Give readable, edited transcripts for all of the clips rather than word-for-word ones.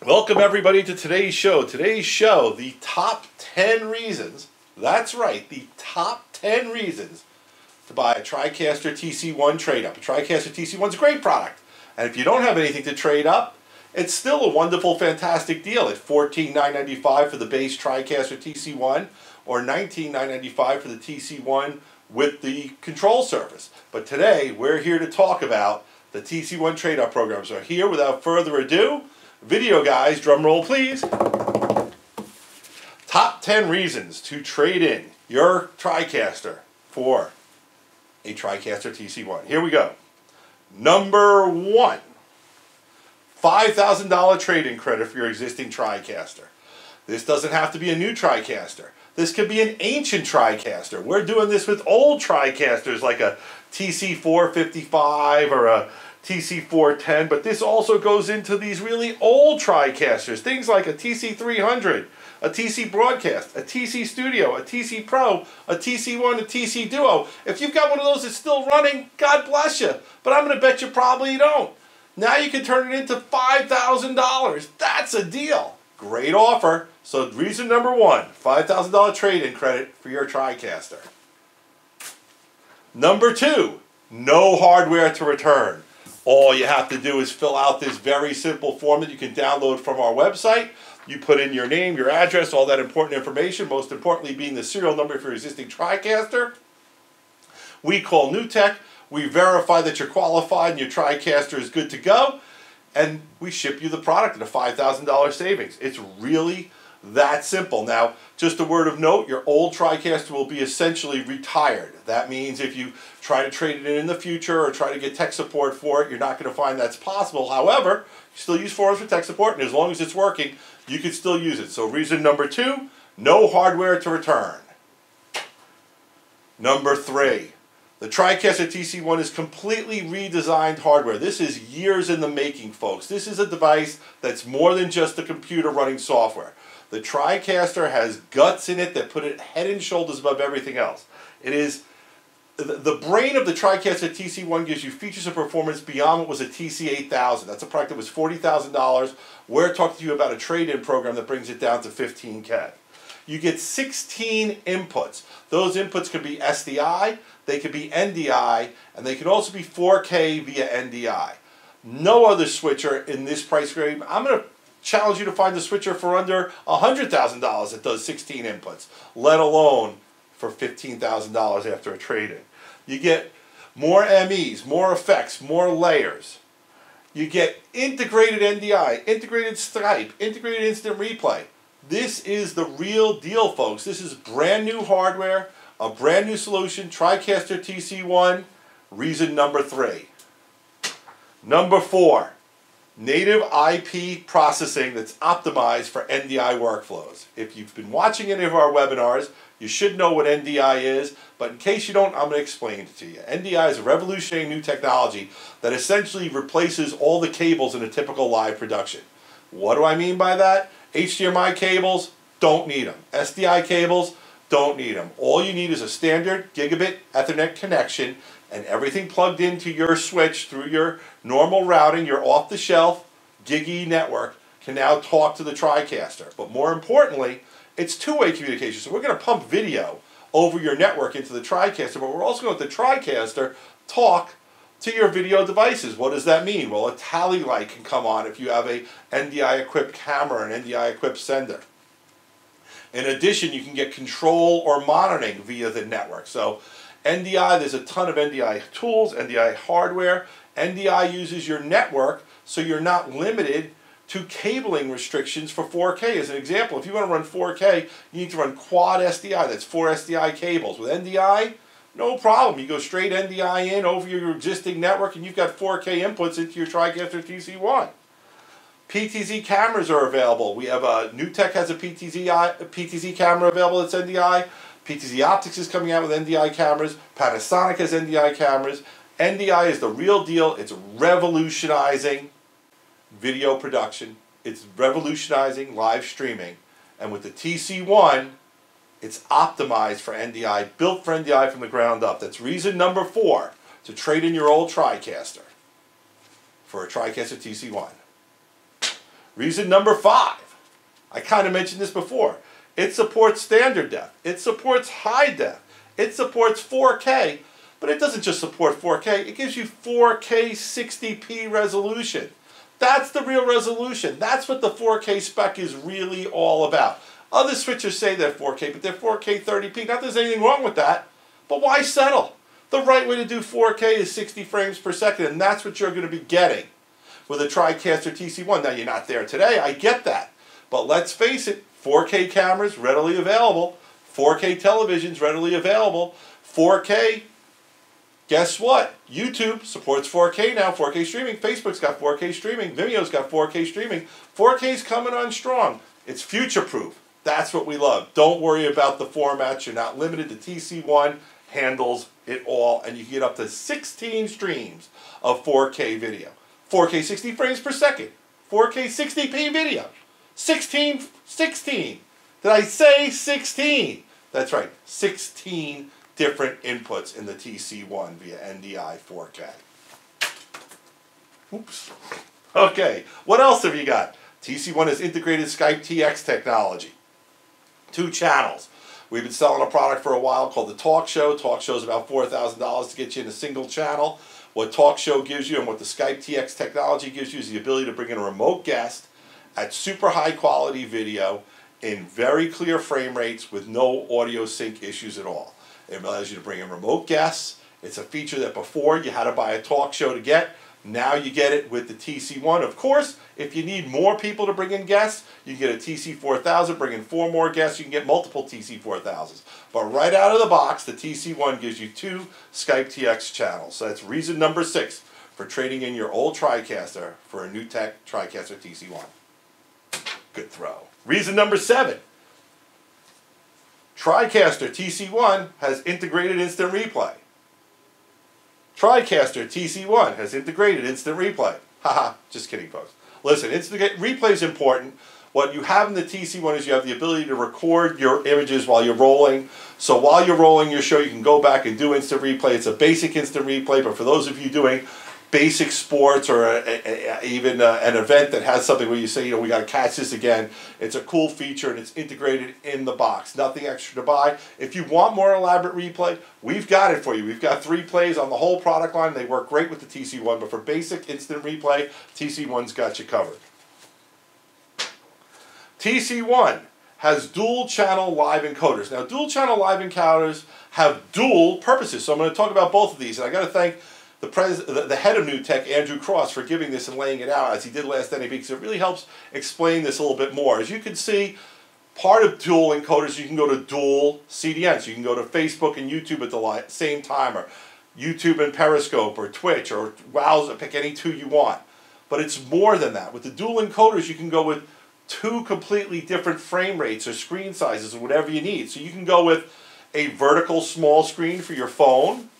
Welcome everybody to today's show. Today's show, the top 10 reasons, that's right, the top 10 reasons to buy a TriCaster TC1 trade-up. A TriCaster TC1 is a great product. And if you don't have anything to trade up, it's still a wonderful, fantastic deal at $14,995 for the base TriCaster TC1 or $19,995 for the TC1 with the control surface. But today, we're here to talk about the TC1 trade-up program. So here, without further ado, video guys, drum roll please. Top 10 reasons to trade in your TriCaster for a TriCaster TC1. Here we go. Number 1, $5,000 trade-in credit for your existing TriCaster. This doesn't have to be a new TriCaster. This could be an ancient TriCaster. We're doing this with old TriCasters like a TC455 or a TC410, but this also goes into these really old TriCasters, things like a TC300, a TC Broadcast, a TC Studio, a TC Pro, a TC1, a TC Duo. If you've got one of those that's still running, God bless you, but I'm going to bet you probably don't. Now you can turn it into $5,000. That's a deal. Great offer. So reason number 1, $5,000 trade-in credit for your TriCaster. Number 2, no hardware to return. All you have to do is fill out this very simple form that you can download from our website. You put in your name, your address, all that important information, most importantly being the serial number for your existing TriCaster. We call NewTek. We verify that you're qualified and your TriCaster is good to go. And we ship you the product at a $5,000 savings. It's really that simple. Now, just a word of note, your old TriCaster will be essentially retired. That means if you try to trade it in the future or try to get tech support for it, you're not going to find that's possible. However, you still use forums for tech support, and as long as it's working, you can still use it. So reason number 2, no hardware to return. Number 3, the TriCaster TC1 is completely redesigned hardware. This is years in the making, folks. This is a device that's more than just a computer running software. The TriCaster has guts in it that put it head and shoulders above everything else. It is the brain of the TriCaster TC1 gives you features and performance beyond what was a TC8000. That's a product that was $40,000. We're talking to you about a trade-in program that brings it down to $15K. You get 16 inputs. Those inputs could be SDI, they could be NDI, and they can also be 4K via NDI. No other switcher in this price grade. I'm going to challenge you to find a switcher for under $100,000 that does 16 inputs, let alone for $15,000 after a trade-in. You get more MEs, more effects, more layers. You get integrated NDI, integrated Skype, integrated instant replay. This is the real deal, folks. This is brand new hardware, a brand new solution, TriCaster TC1, reason number 3. Number 4, native IP processing that's optimized for NDI workflows. If you've been watching any of our webinars, you should know what NDI is, but in case you don't, I'm going to explain it to you. NDI is a revolutionary new technology that essentially replaces all the cables in a typical live production. What do I mean by that? HDMI cables, don't need them. SDI cables, don't need them. All you need is a standard gigabit Ethernet connection and everything plugged into your switch through your normal routing, your off-the-shelf Gigi network, can now talk to the TriCaster. But more importantly, it's two-way communication. So we're going to pump video over your network into the TriCaster, but we're also going to let the TriCaster talk to your video devices. What does that mean? Well, a tally light can come on if you have a NDI-equipped camera, an NDI-equipped sender. In addition, you can get control or monitoring via the network. So NDI, there's a ton of NDI tools, NDI hardware. NDI uses your network so you're not limited to cabling restrictions for 4K. As an example, if you want to run 4K, you need to run quad SDI. That's 4 SDI cables. With NDI, no problem. You go straight NDI in over your existing network and you've got 4K inputs into your TriCaster TC1. PTZ cameras are available. We have NewTek has a PTZ camera available that's NDI. PTZ Optics is coming out with NDI cameras. Panasonic has NDI cameras. NDI is the real deal. It's revolutionizing video production. It's revolutionizing live streaming. And with the TC1, it's optimized for NDI, built for NDI from the ground up. That's reason number 4 to trade in your old TriCaster for a TriCaster TC1. Reason number 5. I kind of mentioned this before. It supports standard def. It supports high def. It supports 4K. But it doesn't just support 4K. It gives you 4K 60p resolution. That's the real resolution. That's what the 4K spec is really all about. Other switchers say they're 4K, but they're 4K 30p. Not that there's anything wrong with that, but why settle? The right way to do 4K is 60 frames per second, and that's what you're going to be getting with a TriCaster TC1. Now, you're not there today, I get that. But let's face it, 4K cameras readily available, 4K televisions readily available, 4K, guess what? YouTube supports 4K now, 4K streaming. Facebook's got 4K streaming. Vimeo's got 4K streaming. 4K's coming on strong. It's future-proof. That's what we love. Don't worry about the formats. You're not limited to TC1. Handles it all, and you can get up to 16 streams of 4K video. 4K 60 frames per second. 4K 60p video. 16. Did I say 16? That's right. 16 different inputs in the TC1 via NDI 4K. Oops. Okay, what else have you got? TC1 has integrated Skype TX technology. 2 channels. We've been selling a product for a while called the Talk Show. Talk Show is about $4,000 to get you in a single channel. What Talk Show gives you and what the Skype TX technology gives you is the ability to bring in a remote guest at super high quality video in very clear frame rates with no audio sync issues at all. It allows you to bring in remote guests. It's a feature that before you had to buy a Talk Show to get. Now you get it with the TC1. Of course, if you need more people to bring in guests, you can get a TC4000, bring in 4 more guests, you can get multiple TC4000s. But right out of the box, the TC1 gives you 2 Skype TX channels. So that's reason number 6 for trading in your old TriCaster for a new tech TriCaster TC1. Good throw. Reason number 7. TriCaster TC1 has integrated instant replay. TriCaster TC1 has integrated instant replay. Haha, just kidding, folks. Listen, instant replay is important. What you have in the TC1 is you have the ability to record your images while you're rolling. So while you're rolling your show, you can go back and do instant replay. It's a basic instant replay, but for those of you doing basic sports or even an event that has something where you say, we got to catch this again, it's a cool feature and it's integrated in the box. Nothing extra to buy. If you want more elaborate replay, we've got it for you. We've got 3 plays on the whole product line. They work great with the TC1, but for basic instant replay, TC1's got you covered. TC1 has dual channel live encoders. Now, dual channel live encoders have dual purposes, so I'm going to talk about both of these, and I got to thank the head of NewTek, Andrew Cross, for giving this and laying it out as he did last NAB, because it really helps explain this a little bit more. As you can see, part of dual encoders, you can go to dual CDN. So you can go to Facebook and YouTube at the same time, or YouTube and Periscope, or Twitch, or Wowza, pick any 2 you want. But it's more than that. With the dual encoders, you can go with 2 completely different frame rates or screen sizes or whatever you need. So you can go with a vertical small screen for your phone,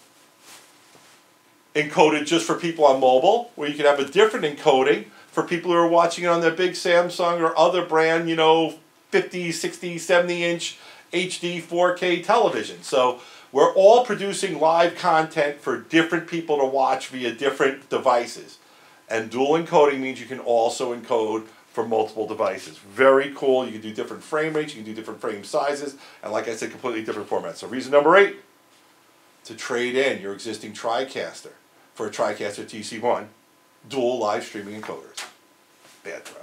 encoded just for people on mobile, where you can have a different encoding for people who are watching it on their big Samsung or other brand, 50, 60, 70-inch HD 4K television. So we're all producing live content for different people to watch via different devices. And dual encoding means you can also encode for multiple devices. Very cool. You can do different frame rates, you can do different frame sizes, and like I said, completely different formats. So reason number 8, to trade in your existing TriCaster for a TriCaster TC1, dual live streaming encoders. Bad throw.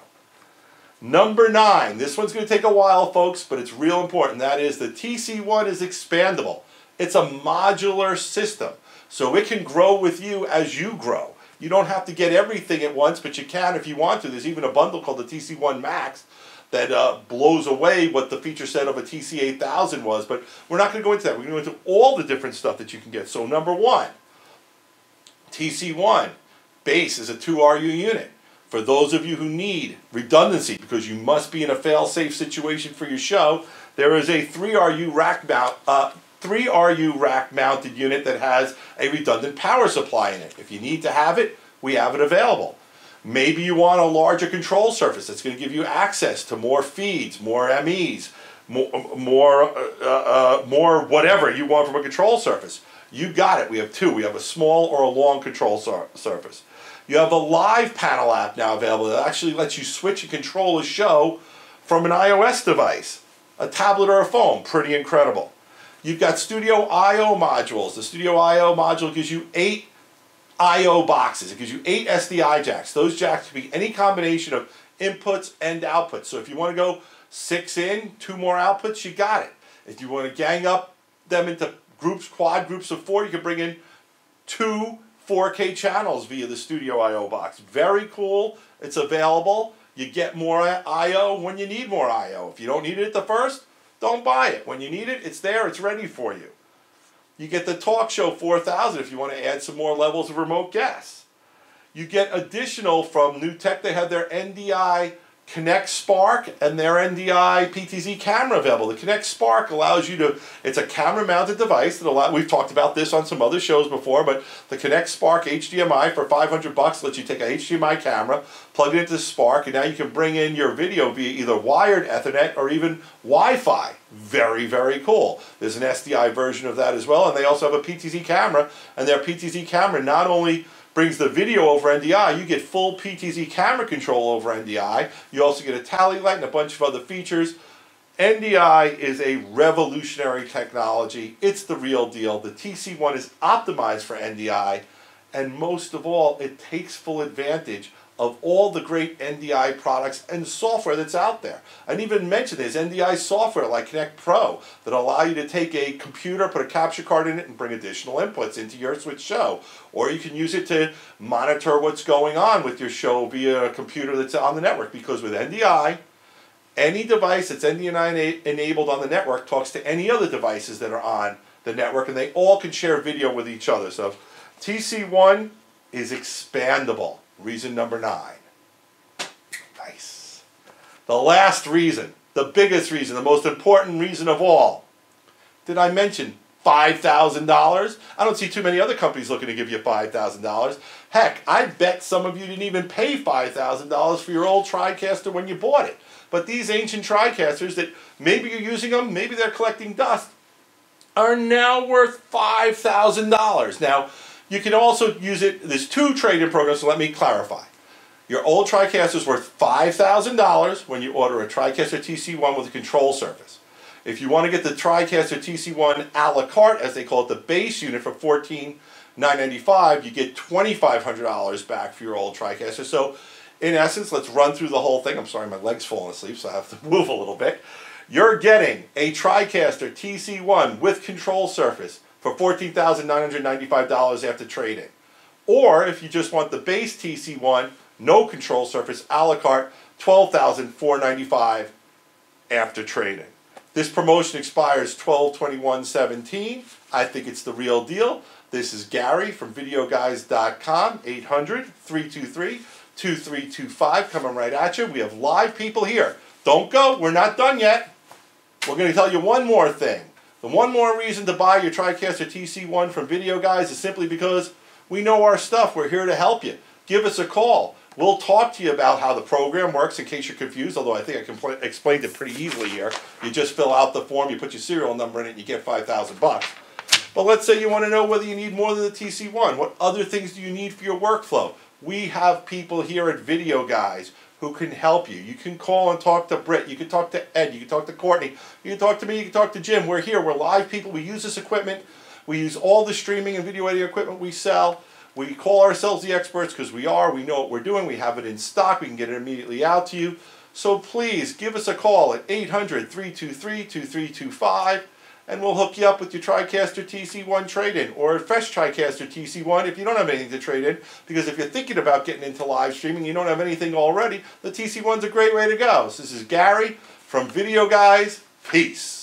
Number 9, this one's going to take a while, folks, but it's real important. That is, the TC1 is expandable. It's a modular system, so it can grow with you as you grow. You don't have to get everything at once, but you can if you want to. There's even a bundle called the TC1 Max that blows away what the feature set of a TC8000 was, but we're not going to go into that. We're going to go into all the different stuff that you can get. So number 1, TC1 base is a 2RU unit. For those of you who need redundancy, because you must be in a fail-safe situation for your show, there is a 3RU rack mounted unit that has a redundant power supply in it. If you need to have it, we have it available. Maybe you want a larger control surface that's going to give you access to more feeds, more MEs, more whatever you want from a control surface. You got it. We have 2. We have a small or a long control surface. You have a live panel app now available that actually lets you switch and control a show from an iOS device, a tablet or a phone. Pretty incredible. You've got Studio I/O modules. The Studio I/O module gives you 8 I/O boxes. It gives you 8 SDI jacks. Those jacks can be any combination of inputs and outputs. So if you want to go 6 in, 2 more outputs, you got it. If you want to gang up them into groups, quad groups of 4, you can bring in 2 4K channels via the Studio I/O box. Very cool. It's available. You get more I/O when you need more I/O. If you don't need it at the first, don't buy it. When you need it, it's there. It's ready for you. You get the TalkShow 4000 if you want to add some more levels of remote guests. You get additional from NewTek. They have their NDI Connect Spark and their NDI PTZ camera available. The Connect Spark allows you to, it's a camera mounted device that we've talked about this on some other shows before, but the Connect Spark HDMI for $500 lets you take a HDMI camera, plug it into the Spark, and now you can bring in your video via either wired Ethernet or even Wi-Fi. Very, very cool. There's an SDI version of that as well, and they also have a PTZ camera, and their PTZ camera not only brings the video over NDI, you get full PTZ camera control over NDI. You also get a tally light and a bunch of other features. NDI is a revolutionary technology. It's the real deal. The TC1 is optimized for NDI, and most of all, it takes full advantage of all the great NDI products and software that's out there. I didn't even mention there's NDI software like Connect Pro that allow you to take a computer, put a capture card in it, and bring additional inputs into your Switch show. Or you can use it to monitor what's going on with your show via a computer that's on the network. Because with NDI, any device that's NDI enabled on the network talks to any other devices that are on the network, and they all can share video with each other. So TC1 is expandable. Reason number 9. Nice. The last reason, the biggest reason, the most important reason of all. Did I mention $5,000? I don't see too many other companies looking to give you $5,000. Heck, I bet some of you didn't even pay $5,000 for your old TriCaster when you bought it. But these ancient TriCasters that maybe you're using them, maybe they're collecting dust, are now worth $5,000. Now, you can also use it, there's 2 trade-in programs, so let me clarify. Your old TriCaster is worth $5,000 when you order a TriCaster TC1 with a control surface. If you want to get the TriCaster TC1 a la carte, as they call it, the base unit for $14,995, you get $2,500 back for your old TriCaster. So, in essence, let's run through the whole thing. I'm sorry, my leg's falling asleep, so I have to move a little bit. You're getting a TriCaster TC1 with control surface for $14,995 after trade-in. Or, if you just want the base TC1, no control surface, a la carte, $12,495 after trade-in. This promotion expires 12/21/17. I think it's the real deal. This is Gary from Videoguys.com, 800-323-2325, coming right at you. We have live people here. Don't go, we're not done yet. We're going to tell you one more thing. The one more reason to buy your TriCaster TC1 from Video Guys is simply because we know our stuff. We're here to help you. Give us a call. We'll talk to you about how the program works in case you're confused, although I think I explained it pretty easily here. You just fill out the form, you put your serial number in it, and you get $5,000. But let's say you want to know whether you need more than the TC1. What other things do you need for your workflow? We have people here at Video Guys who can help you. You can call and talk to Britt. You can talk to Ed. You can talk to Courtney. You can talk to me. You can talk to Jim. We're here. We're live people. We use this equipment. We use all the streaming and video editing equipment we sell. We call ourselves the experts because we are. We know what we're doing. We have it in stock. We can get it immediately out to you. So please give us a call at 800-323-2325 and we'll hook you up with your TriCaster TC1 trade-in or a fresh TriCaster TC1 if you don't have anything to trade in, because if you're thinking about getting into live streaming, you don't have anything already, the TC1's a great way to go. So this is Gary from Video Guys. Peace.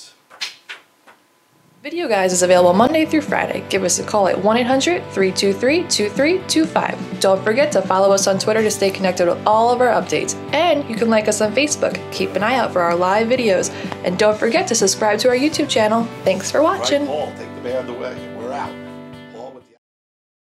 Video Guys is available Monday through Friday. Give us a call at 1-800-323-2325. Don't forget to follow us on Twitter to stay connected with all of our updates. And you can like us on Facebook. Keep an eye out for our live videos. And don't forget to subscribe to our YouTube channel. Thanks for watching. Right, Paul, take the band away.